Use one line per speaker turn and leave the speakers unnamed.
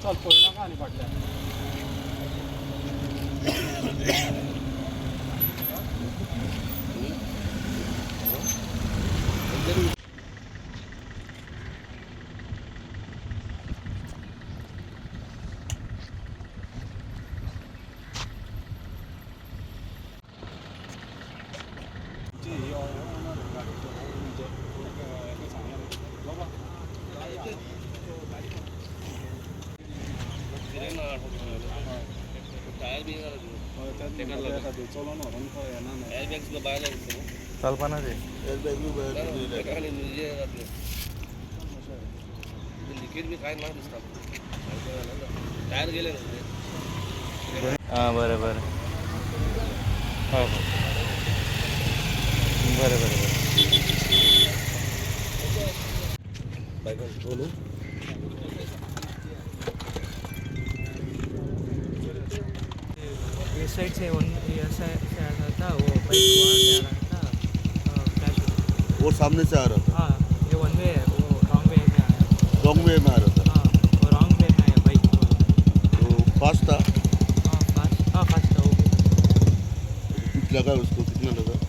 चल कोई ना कहानी पड़ जाए
टायर भी
चलो ना
एयर बैग्स को बाहर है
कल्पना जी
एयर बैग भी बाहर कहानी मुझे लिक्विड भी काय ना दिसता टायर गेले ना
हां बरं बरं हो हो बरं बरं
बाइक बोलो
इस साइड से ये से आ रहा था वो बाइक वहाँ से आ रहा था फ्लैश
वो सामने से आ रहा था
हाँ ये वन वे है वो रॉन्ग वे में आया
रॉन्ग वे में आ रहा था
हाँ वो रॉन्ग वे में आया बाइक
तो फास्ट था
हाँ फास्ट था वो भी
कुछ लगा उसको कितना लगा